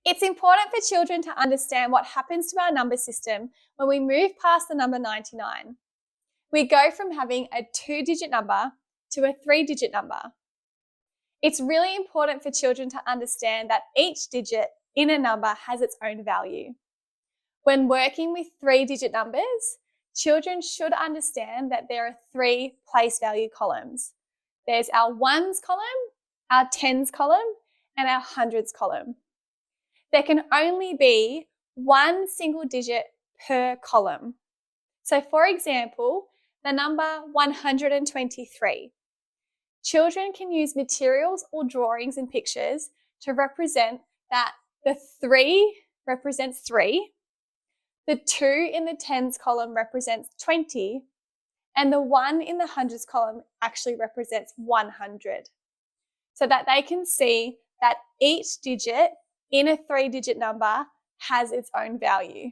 It's important for children to understand what happens to our number system when we move past the number 99. We go from having a 2-digit number to a 3-digit number. It's really important for children to understand that each digit in a number has its own value. When working with 3-digit numbers, children should understand that there are 3 place value columns. There's our ones column, our tens column, and our hundreds column. There can only be one single digit per column. So for example, the number 123. Children can use materials or drawings and pictures to represent that the 3 represents 3, the 2 in the tens column represents 20, and the 1 in the hundreds column actually represents 100. So that they can see that each digit in a 3-digit number has its own value.